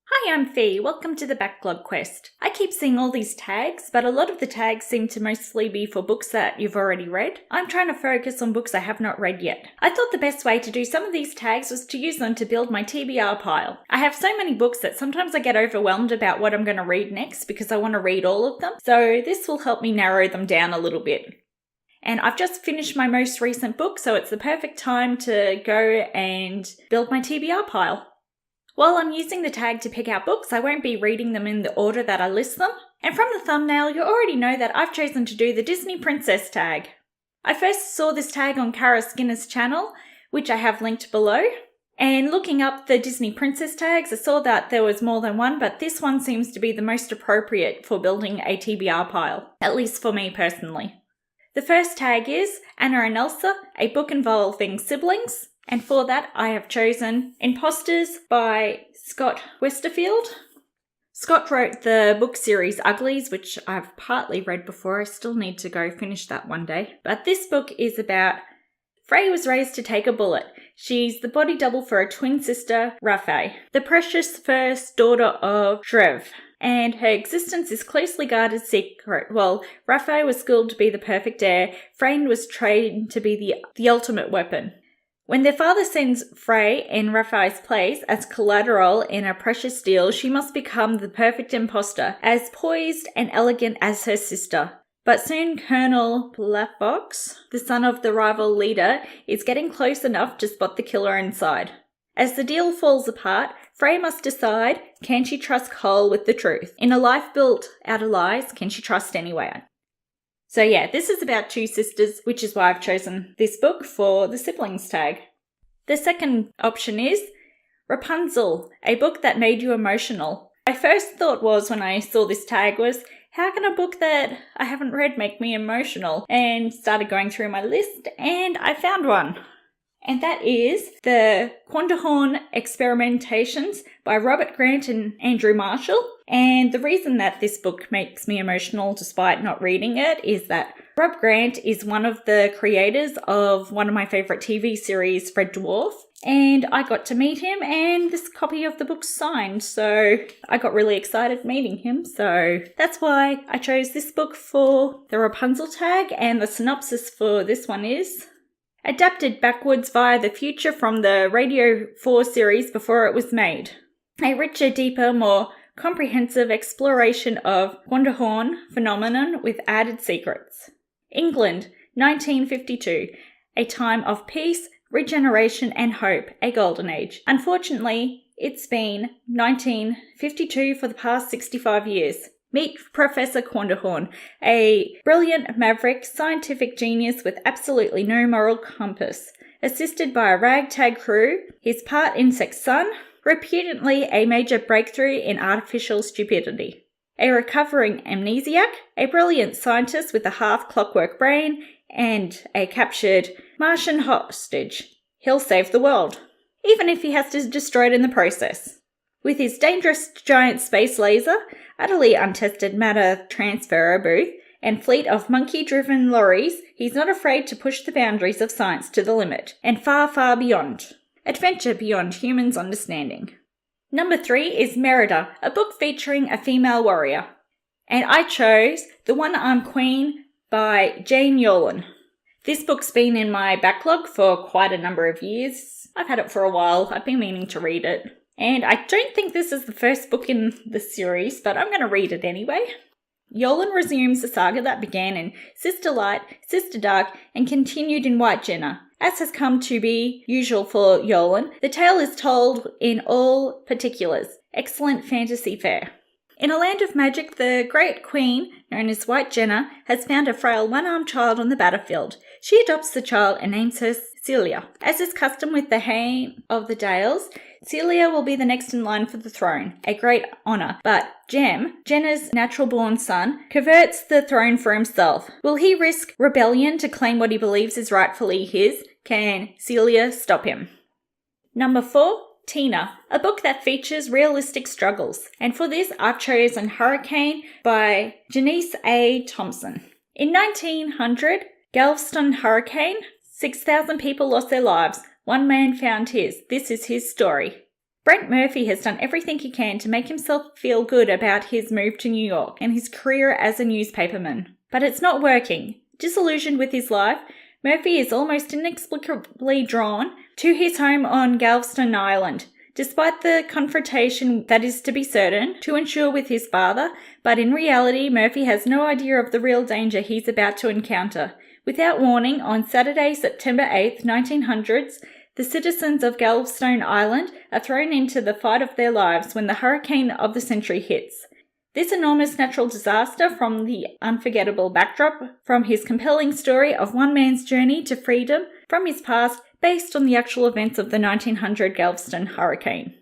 Hi, I'm Fee. Welcome to the Backlog Quest. I keep seeing all these tags, but a lot of the tags seem to mostly be for books that you've already read. I'm trying to focus on books I have not read yet. I thought the best way to do some of these tags was to use them to build my TBR pile. I have so many books that sometimes I get overwhelmed about what I'm going to read next because I want to read all of them, so this will help me narrow them down a little bit. And I've just finished my most recent book, so it's the perfect time to go and build my TBR pile. While I'm using the tag to pick out books, I won't be reading them in the order that I list them. And from the thumbnail, you already know that I've chosen to do the Disney Princess tag. I first saw this tag on Kara Skinner's channel, which I have linked below. And looking up the Disney Princess tags, I saw that there was more than one, but this one seems to be the most appropriate for building a TBR pile, at least for me personally. The first tag is Anna and Elsa, a book involving siblings. And for that, I have chosen Imposters by Scott Westerfield. Scott wrote the book series Uglies, which I've partly read before. I still need to go finish that one day. But this book is about Frey was raised to take a bullet. She's the body double for a twin sister, Raphae, the precious first daughter of Shrev. And her existence is closely guarded secret. Well, Raphae was schooled to be the perfect heir. Frey was trained to be the ultimate weapon. When their father sends Frey in Raphae's place as collateral in a precious deal, she must become the perfect imposter, as poised and elegant as her sister. But soon Colonel Blackbox, the son of the rival leader, is getting close enough to spot the killer inside. As the deal falls apart, Frey must decide, can she trust Cole with the truth? In a life built out of lies, can she trust anyone? So yeah, this is about two sisters, which is why I've chosen this book for the siblings tag. The second option is Rapunzel, a book that made you emotional. My first thought was when I saw this tag was, how can a book that I haven't read make me emotional? And started going through my list and I found one. And that is the Quandahorn Experimentations by Robert Grant and Andrew Marshall. And the reason that this book makes me emotional despite not reading it is that Rob Grant is one of the creators of one of my favourite TV series, Red Dwarf. And I got to meet him and this copy of the book's signed. So I got really excited meeting him. So that's why I chose this book for the Rapunzel tag. And the synopsis for this one is adapted backwards via the future from the Radio 4 series before it was made. A richer, deeper, more comprehensive exploration of Quandahorn phenomenon with added secrets. England, 1952. A time of peace, regeneration and hope, a golden age. Unfortunately, it's been 1952 for the past 65 years. Meet Professor Quandahorn, a brilliant maverick scientific genius with absolutely no moral compass. Assisted by a ragtag crew, his part insect son, reputedly a major breakthrough in artificial stupidity. A recovering amnesiac, a brilliant scientist with a half-clockwork brain, and a captured Martian hostage. He'll save the world, even if he has to destroy it in the process. With his dangerous giant space laser, utterly untested matter transfer booth, and fleet of monkey-driven lorries, he's not afraid to push the boundaries of science to the limit, and far, far beyond. Adventure beyond humans' understanding. Number 3 is Merida, a book featuring a female warrior. And I chose The One-Armed Queen by Jane Yolen. This book's been in my backlog for quite a number of years. I've had it for a while. I've been meaning to read it. And I don't think this is the first book in the series, but I'm going to read it anyway. Yolen resumes the saga that began in Sister Light, Sister Dark, and continued in White Jenna. As has come to be usual for Yolen, the tale is told in all particulars. Excellent fantasy fare. In a land of magic, the great queen, known as White Jenna, has found a frail one-armed child on the battlefield. She adopts the child and names her Celia. As is custom with the Hayne of the Dales, Celia will be the next in line for the throne, a great honour. But Jem, Jenna's natural-born son, covetes the throne for himself. Will he risk rebellion to claim what he believes is rightfully his? Can Celia stop him? Number 4. Tina, a book that features realistic struggles. And for this, I've chosen Hurricane by Janice A. Thompson. In 1900, Galveston hurricane, 6,000 people lost their lives. One man found his. This is his story. Brent Murphy has done everything he can to make himself feel good about his move to New York and his career as a newspaperman. But it's not working. Disillusioned with his life, Murphy is almost inexplicably drawn to his home on Galveston Island, despite the confrontation that is to be certain to ensure with his father, but in reality Murphy has no idea of the real danger he's about to encounter. Without warning, on Saturday, September 8th, 1900s, the citizens of Galveston Island are thrown into the fight of their lives when the hurricane of the century hits. This enormous natural disaster from the unforgettable backdrop from his compelling story of one man's journey to freedom from his past based on the actual events of the 1900 Galveston hurricane.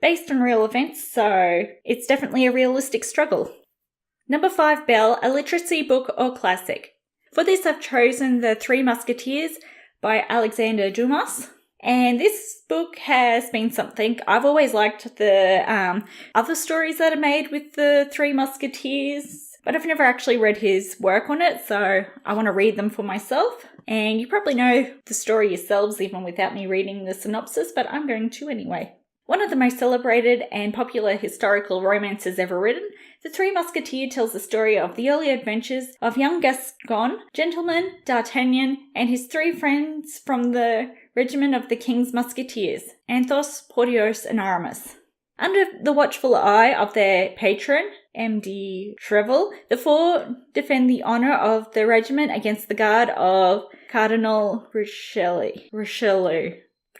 Based on real events, so it's definitely a realistic struggle. Number 5, Belle, a literacy book or classic. For this I've chosen The Three Musketeers by Alexander Dumas. And this book has been something. I've always liked the other stories that are made with the Three Musketeers, but I've never actually read his work on it, so I want to read them for myself. And you probably know the story yourselves even without me reading the synopsis, but I'm going to anyway. One of the most celebrated and popular historical romances ever written, The Three Musketeers tells the story of the early adventures of young Gascon, gentleman D'Artagnan, and his 3 friends from the regiment of the King's Musketeers, Athos, Porthos, and Aramis. Under the watchful eye of their patron, M.D. Trevel, the 4 defend the honour of the regiment against the guard of Cardinal Richelieu.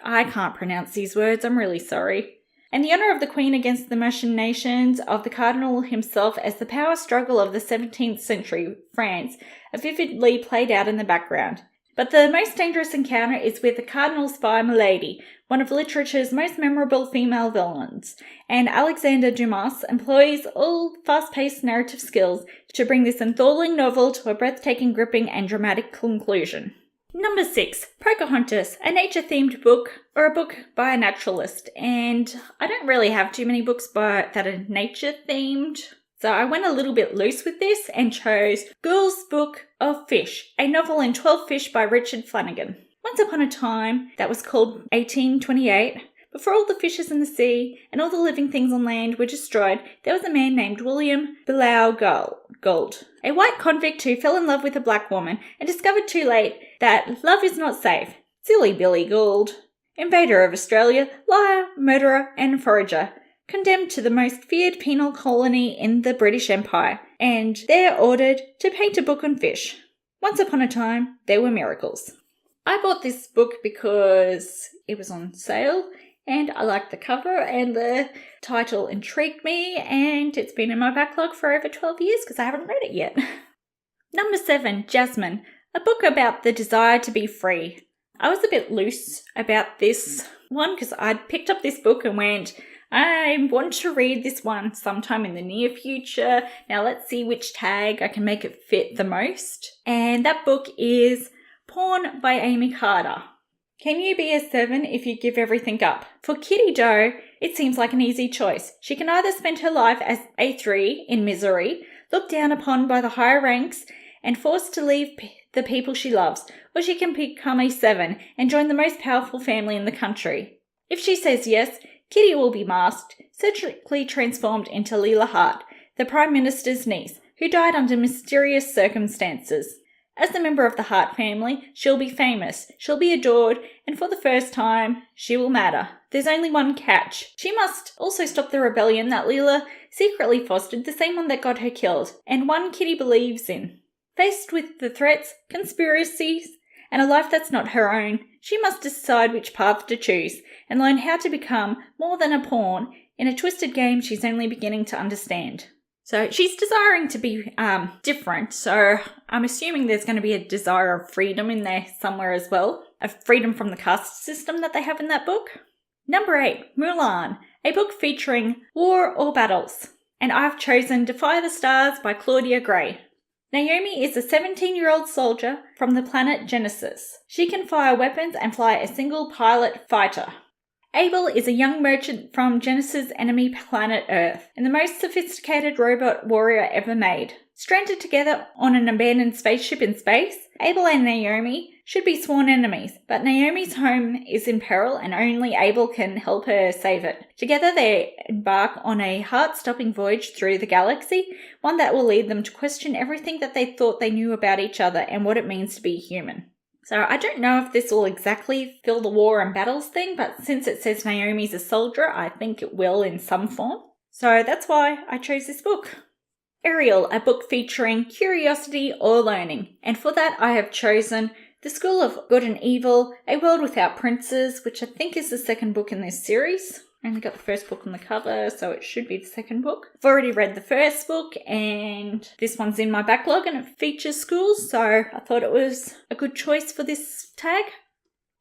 I can't pronounce these words, I'm really sorry. And the honour of the Queen against the machinations of the Cardinal himself as the power struggle of the 17th century France are vividly played out in the background. But the most dangerous encounter is with the Cardinal spy Milady, one of literature's most memorable female villains, and Alexander Dumas employs all fast-paced narrative skills to bring this enthralling novel to a breathtaking, gripping, and dramatic conclusion. Number 6, Pocahontas, a nature-themed book, or a book by a naturalist, and I don't really have too many books that are nature-themed, so I went a little bit loose with this and chose Girl's Book of Fish, a novel in 12 Fish by Richard Flanagan. Once upon a time, that was called 1828, before all the fishes in the sea and all the living things on land were destroyed, there was a man named William Gould, a white convict who fell in love with a black woman and discovered too late that love is not safe. Silly Billy Gould. Invader of Australia, liar, murderer, and forager. Condemned to the most feared penal colony in the British Empire, and there ordered to paint a book on fish. Once upon a time, there were miracles. I bought this book because it was on sale, and I liked the cover, and the title intrigued me, and it's been in my backlog for over 12 years because I haven't read it yet. Number 7, Jasmine, a book about the desire to be free. I was a bit loose about this one because I'd picked up this book and went, I want to read this one sometime in the near future. Now let's see which tag I can make it fit the most. And that book is Pawn by Amy Carter. Can you be a 7 if you give everything up? For Kitty Doe, it seems like an easy choice. She can either spend her life as a 3 in misery, looked down upon by the higher ranks, and forced to leave the people she loves, or she can become a 7 and join the most powerful family in the country. If she says yes, Kitty will be masked, surgically transformed into Leela Hart, the Prime Minister's niece, who died under mysterious circumstances. As a member of the Hart family, she'll be famous, she'll be adored, and for the first time, she will matter. There's only one catch. She must also stop the rebellion that Leela secretly fostered, the same one that got her killed, and one Kitty believes in. Faced with the threats, conspiracies, and a life that's not her own, she must decide which path to choose and learn how to become more than a pawn in a twisted game she's only beginning to understand. So she's desiring to be different, so I'm assuming there's going to be a desire of freedom in there somewhere as well, of freedom from the caste system that they have in that book. Number 8, Mulan, a book featuring war or battles, and I've chosen Defy the Stars by Claudia Gray. Naomi is a 17-year-old soldier from the planet Genesis. She can fire weapons and fly a single pilot fighter. Abel is a young merchant from Genesis' enemy planet Earth, and the most sophisticated robot warrior ever made. Stranded together on an abandoned spaceship in space, Abel and Naomi should be sworn enemies, but Naomi's home is in peril and only Abel can help her save it. Together they embark on a heart-stopping voyage through the galaxy, one that will lead them to question everything that they thought they knew about each other and what it means to be human. So I don't know if this will exactly fill the war and battles thing, but since it says Naomi's a soldier, I think it will in some form. So that's why I chose this book. Ariel, a book featuring curiosity or learning. And for that I have chosen The School of Good and Evil, A World Without Princes, which I think is the second book in this series. I only got the first book on the cover, so it should be the second book. I've already read the first book, and this one's in my backlog, and it features schools, so I thought it was a good choice for this tag.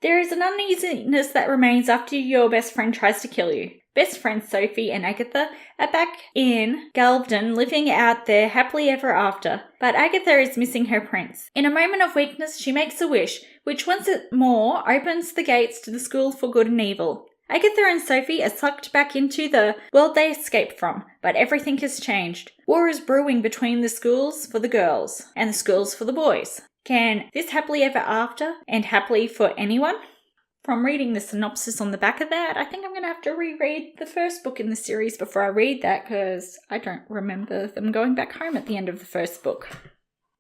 There is an uneasiness that remains after your best friend tries to kill you. Best friends Sophie and Agatha are back in Galveston living out their happily ever after, but Agatha is missing her prince. In a moment of weakness, she makes a wish, which once more opens the gates to the School for Good and Evil. Agatha and Sophie are sucked back into the world they escaped from, but everything has changed. War is brewing between the schools for the girls and the schools for the boys. Can this happily ever after end happily for anyone? From reading the synopsis on the back of that, I think I'm going to have to reread the first book in the series before I read that because I don't remember them going back home at the end of the first book.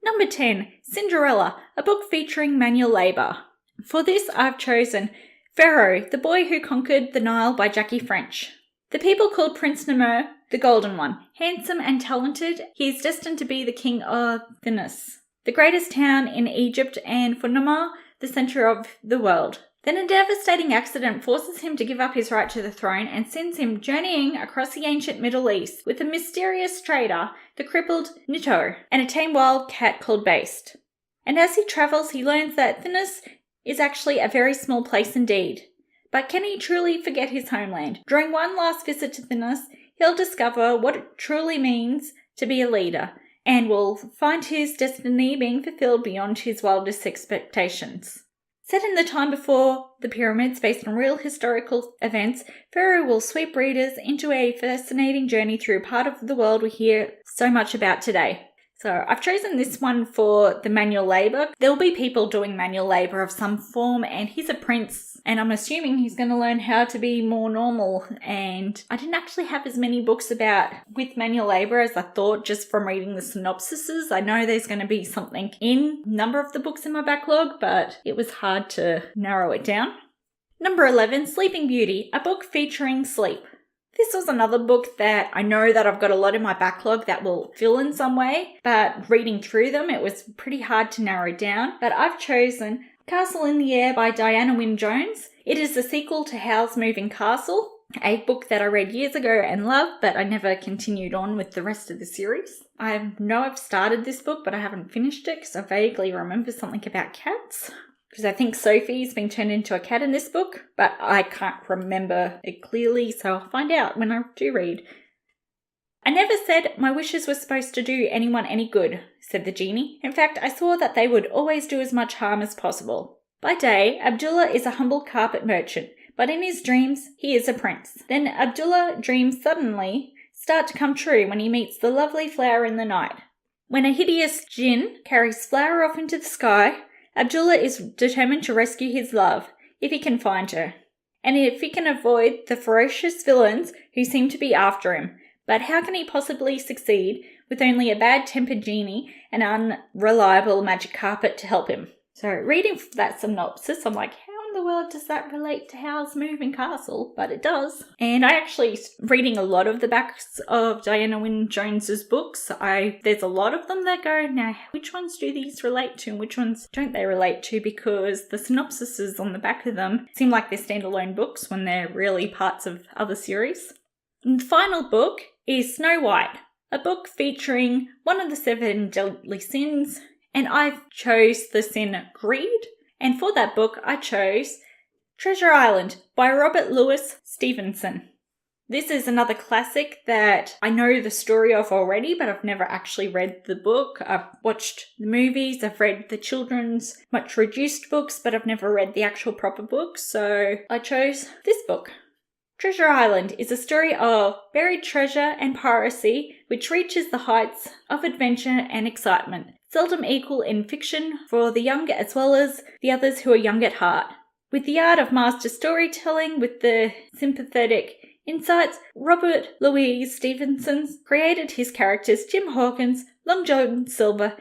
Number 10, Cinderella, a book featuring manual labour. For this I've chosen Pharaoh, the Boy Who Conquered the Nile by Jackie French. The people called Prince Namur the Golden One. Handsome and talented, he is destined to be the king of Thinis, the greatest town in Egypt, and for Namur, the centre of the world. Then a devastating accident forces him to give up his right to the throne and sends him journeying across the ancient Middle East with a mysterious trader, the crippled Nito, and a tame wild cat called Based. And as he travels, he learns that Thinis is actually a very small place indeed. But can he truly forget his homeland? During one last visit to Thinis, he'll discover what it truly means to be a leader, and will find his destiny being fulfilled beyond his wildest expectations. Set in the time before the pyramids, based on real historical events, Pharaoh will sweep readers into a fascinating journey through part of the world we hear so much about today. So I've chosen this one for the manual labour. There'll be people doing manual labour of some form, and he's a prince, and I'm assuming he's going to learn how to be more normal. And I didn't actually have as many books about with manual labour as I thought just from reading the synopsises. I know there's going to be something in a number of the books in my backlog, but it was hard to narrow it down. Number 11, Sleeping Beauty, a book featuring sleep. This was another book that I know that I've got a lot in my backlog that will fill in some way, but reading through them, it was pretty hard to narrow down. But I've chosen Castle in the Air by Diana Wynne Jones. It is the sequel to Howl's Moving Castle, a book that I read years ago and loved, but I never continued on with the rest of the series. I know I've started this book, but I haven't finished it because I vaguely remember something about cats. Because I think Sophie's been turned into a cat in this book, but I can't remember it clearly, so I'll find out when I do read. I never said my wishes were supposed to do anyone any good, said the genie. In fact, I swore that they would always do as much harm as possible. By day, Abdullah is a humble carpet merchant, but in his dreams, he is a prince. Then Abdullah dreams suddenly start to come true when he meets the lovely flower in the night. When a hideous jinn carries flower off into the sky, Abdullah is determined to rescue his love, if he can find her, and if he can avoid the ferocious villains who seem to be after him. But how can he possibly succeed with only a bad-tempered genie and unreliable magic carpet to help him? So reading that synopsis, I'm like, how in the world does that relate to Howl's Moving Castle? But it does. And I actually, reading a lot of the backs of Diana Wynne Jones's books, there's a lot of them that go, now, which ones do these relate to and which ones don't they relate to? Because the synopsises on the back of them seem like they're standalone books when they're really parts of other series. And the final book is Snow White, a book featuring one of the 7 deadly sins, and I chose the sin greed. And for that book, I chose Treasure Island by Robert Louis Stevenson. This is another classic that I know the story of already, but I've never actually read the book. I've watched the movies, I've read the children's much reduced books, but I've never read the actual proper book, so I chose this book. Treasure Island is a story of buried treasure and piracy which reaches the heights of adventure and excitement, seldom equal in fiction for the young as well as the others who are young at heart. With the art of master storytelling with the sympathetic insights, Robert Louis Stevenson created his characters Jim Hawkins, Long John Silver,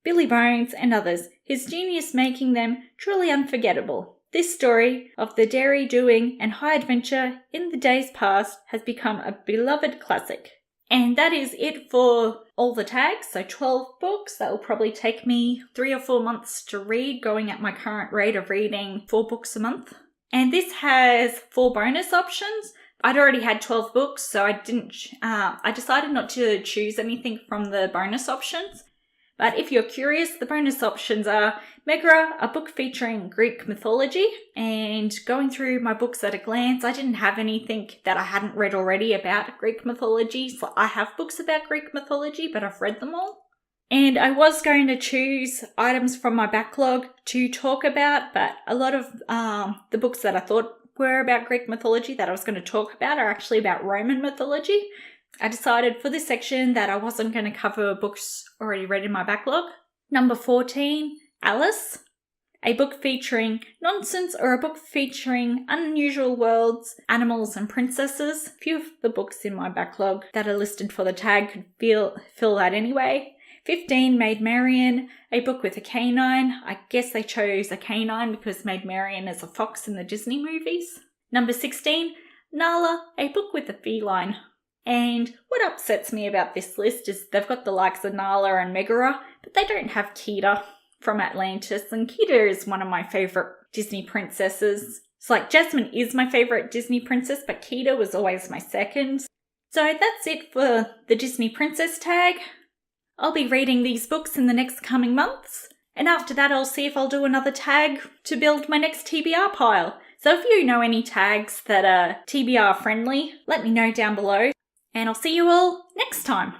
Billy Bones and others, his genius making them truly unforgettable. This story of the dairy doing and high adventure in the days past has become a beloved classic. And that is it for all the tags, so 12 books. That will probably take me 3 or 4 months to read, going at my current rate of reading 4 books a month. And this has 4 bonus options. I'd already had 12 books, so I decided not to choose anything from the bonus options. But if you're curious, the bonus options are Megara, a book featuring Greek mythology, and going through my books at a glance, I didn't have anything that I hadn't read already about Greek mythology. So I have books about Greek mythology, but I've read them all. And I was going to choose items from my backlog to talk about, but a lot of the books that I thought were about Greek mythology that I was going to talk about are actually about Roman mythology. I decided for this section that I wasn't going to cover books already read in my backlog. Number 14, Alice, a book featuring nonsense or a book featuring unusual worlds, animals and princesses. A few of the books in my backlog that are listed for the tag could fill that anyway. 15, Maid Marian, a book with a canine. I guess they chose a canine because Maid Marian is a fox in the Disney movies. Number 16, Nala, a book with a feline. And what upsets me about this list is they've got the likes of Nala and Megara, but they don't have Kida from Atlantis, and Kida is one of my favourite Disney princesses. It's like Jasmine is my favourite Disney princess, but Kida was always my second. So that's it for the Disney princess tag. I'll be reading these books in the next coming months, and after that I'll see if I'll do another tag to build my next TBR pile. So if you know any tags that are TBR friendly, let me know down below. And I'll see you all next time.